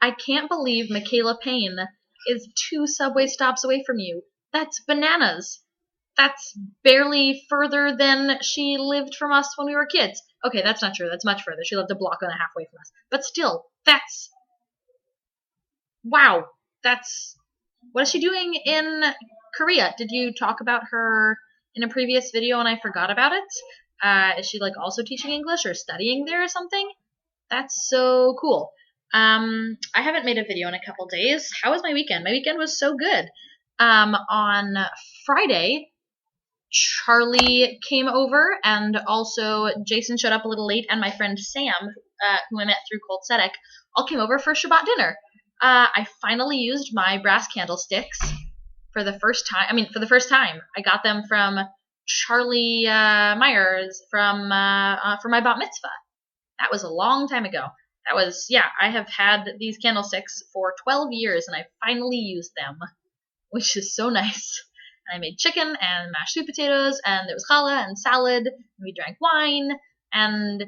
I can't believe Michaela Payne is 2 subway stops away from you. That's bananas. That's barely further than she lived from us when we were kids. Okay, that's not true. That's much further. She lived a block and a half away from us. But still, that's... Wow. That's... What is she doing in Korea? Did you talk about her in a previous video and I forgot about it? Is she, like, also teaching English or studying there or something? That's so cool. I haven't made a video in a couple days. How was my weekend? My weekend was so good. On Friday, Charlie came over, and also Jason showed up a little late, and my friend Sam, who I met through Cold Sedek, all came over for Shabbat dinner. I finally used my brass candlesticks for the first time. I got them from Charlie Myers for my bat mitzvah. That was a long time ago. I have had these candlesticks for 12 years, and I finally used them, which is so nice. And I made chicken and mashed sweet potatoes, and there was challah and salad, and we drank wine, and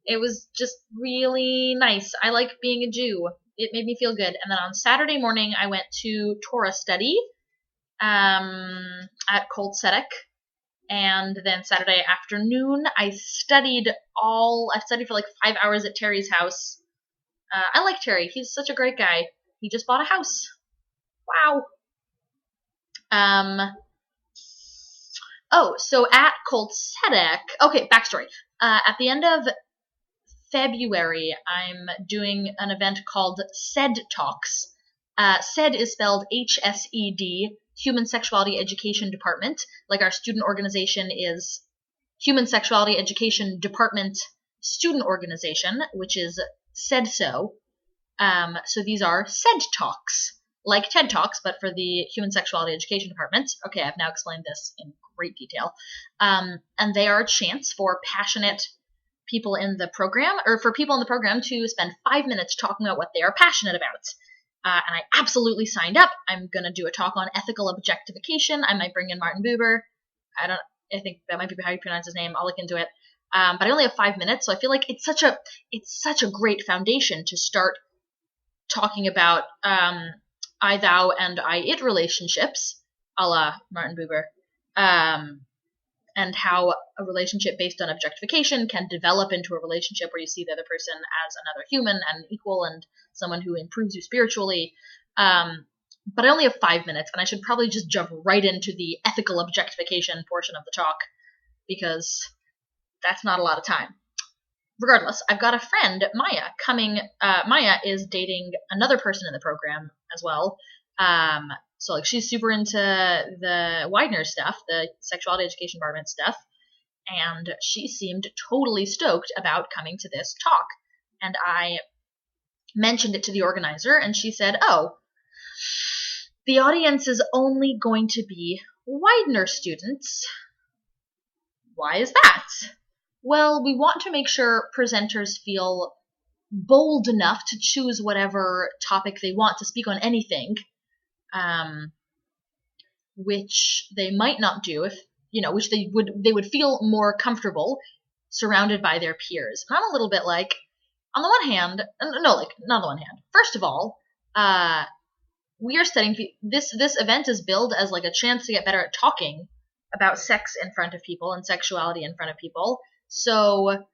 it was just really nice. I like being a Jew. It made me feel good. And then on Saturday morning, I went to Torah study at Cold Sedek. And then Saturday afternoon, I studied for like 5 hours at Terry's house. I like Terry. He's such a great guy. He just bought a house. Wow. So at Cold Sedek, okay, backstory. At the end of February, I'm doing an event called SED Talks. SED is spelled HSED, Human Sexuality Education Department. Like our student organization is Human Sexuality Education Department Student Organization, which is SEDSO. So these are SED Talks, like TED Talks, but for the Human Sexuality Education Department. Okay, I've now explained this in great detail. And they are a chance for passionate people in the program, or for people in the program to spend 5 minutes talking about what they are passionate about. And I absolutely signed up. I'm going to do a talk on ethical objectification. I might bring in Martin Buber. I think that might be how you pronounce his name. I'll look into it. But I only have 5 minutes, so I feel like it's such a great foundation to start talking about I, thou, and I, it relationships, a la Martin Buber, and how a relationship based on objectification can develop into a relationship where you see the other person as another human and equal and someone who improves you spiritually. But I only have 5 minutes, and I should probably just jump right into the ethical objectification portion of the talk, because that's not a lot of time. Regardless, I've got a friend, Maya, coming. Maya is dating another person in the program as well. So like she's super into the Widener stuff, the sexuality education department stuff, and she seemed totally stoked about coming to this talk. And I mentioned it to the organizer, and she said, "Oh, the audience is only going to be Widener students." Why is that? Well, we want to make sure presenters feel bold enough to choose whatever topic they want to speak on anything, which they might not do if, which they would feel more comfortable surrounded by their peers. And I'm a little bit like, on the one hand, not on the one hand. First of all, we are studying, this event is billed as like a chance to get better at talking about sex in front of people and sexuality in front of people. So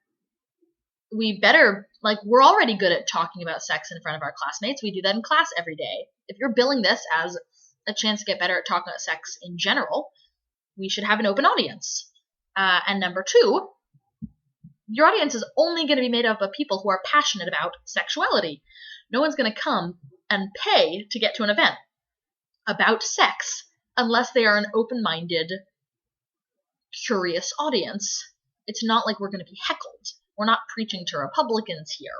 we better, we're already good at talking about sex in front of our classmates. We do that in class every day. If you're billing this as a chance to get better at talking about sex in general, we should have an open audience. And number two, your audience is only going to be made up of people who are passionate about sexuality. No one's going to come and pay to get to an event about sex unless they are an open-minded, curious audience. It's not like we're going to be heckled. We're not preaching to Republicans here.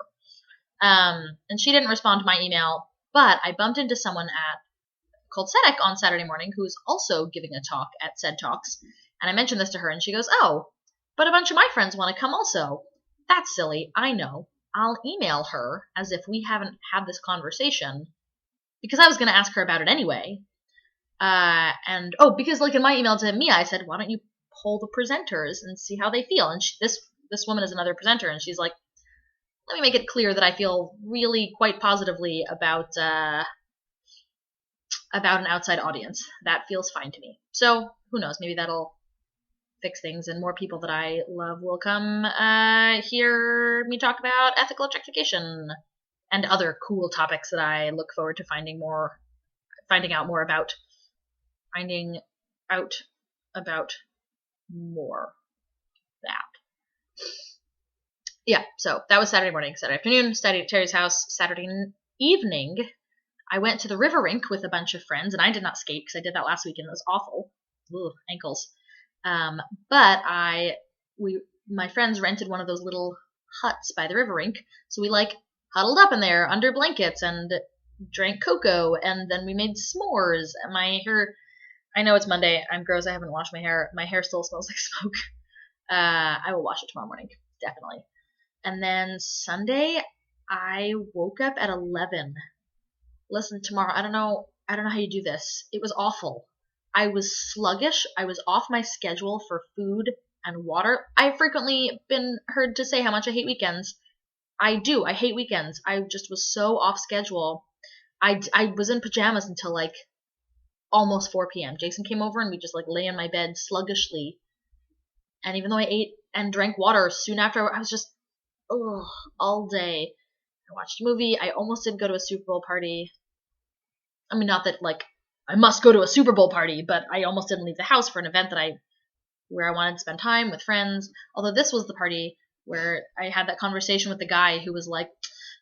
And she didn't respond to my email, but I bumped into someone at Cold Sedek on Saturday morning who's also giving a talk at SED Talks, and I mentioned this to her, and she goes, "Oh, but a bunch of my friends want to come also." That's silly, I know. I'll email her as if we haven't had this conversation, because I was going to ask her about it anyway. Because in my email to Mia, I said, "Why don't you poll the presenters and see how they feel?" And this woman is another presenter, and she's like, let me make it clear that I feel really quite positively about an outside audience. That feels fine to me. So who knows? Maybe that'll fix things, and more people that I love will come hear me talk about ethical objectification and other cool topics that I look forward to finding out more about. Finding out about more that. Yeah, so that was Saturday morning. Saturday afternoon, studied at Terry's house. Saturday evening, I went to the river rink with a bunch of friends, and I did not skate because I did that last weekend. It was awful. Ooh, ankles. But my friends rented one of those little huts by the river rink, so we huddled up in there under blankets and drank cocoa, and then we made s'mores. And my hair, I know it's Monday, I'm gross, I haven't washed my hair. My hair still smells like smoke. I will wash it tomorrow morning, definitely. And then Sunday, I woke up at 11. Listen, tomorrow, I don't know how you do this. It was awful. I was sluggish. I was off my schedule for food and water. I've frequently been heard to say how much I hate weekends. I do. I hate weekends. I just was so off schedule. I was in pajamas until almost 4 p.m. Jason came over and we just lay in my bed sluggishly. And even though I ate and drank water soon after, I was just all day. I watched a movie. I almost didn't go to a Super Bowl party. I mean, not that I must go to a Super Bowl party, but I almost didn't leave the house for an event where I wanted to spend time with friends. Although this was the party where I had that conversation with the guy who was like,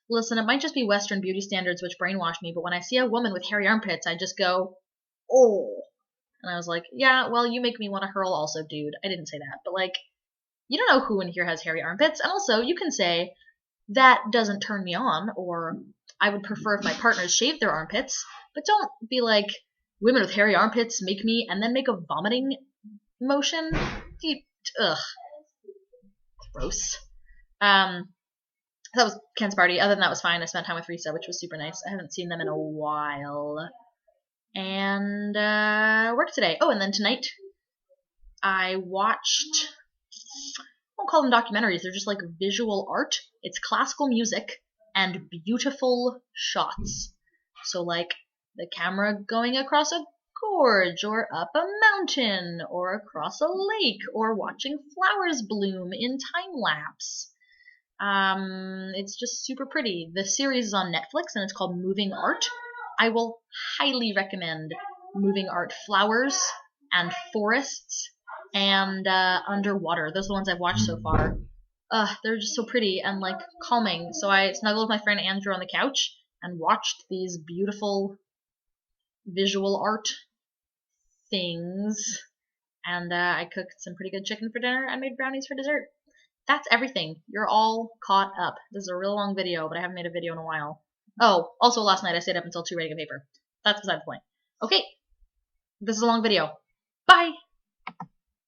listen, it might just be Western beauty standards which brainwash me, but when I see a woman with hairy armpits, I just go, oh. And I was like, yeah, well, you make me want to hurl also, dude. I didn't say that, but you don't know who in here has hairy armpits. And also, you can say, that doesn't turn me on, or I would prefer if my partners shaved their armpits, but don't be like, women with hairy armpits make me, and then make a vomiting motion. Ugh. Gross. That was Ken's party. Other than that, was fine. I spent time with Risa, which was super nice. I haven't seen them in a while. And work today. Oh, and then tonight I watched, I won't call them documentaries, they're just visual art. It's classical music and beautiful shots. So the camera going across a gorge or up a mountain or across a lake or watching flowers bloom in time lapse. It's just super pretty. The series is on Netflix and it's called Moving Art. I will highly recommend Moving Art. Flowers and forests and underwater. Those are the ones I've watched so far. They're just so pretty and calming. So I snuggled with my friend Andrew on the couch and watched these beautiful visual art things. And I cooked some pretty good chicken for dinner and made brownies for dessert. That's everything. You're all caught up. This is a real long video, but I haven't made a video in a while. Oh, also last night I stayed up until 2 writing a paper. That's beside the point. Okay, this is a long video. Bye!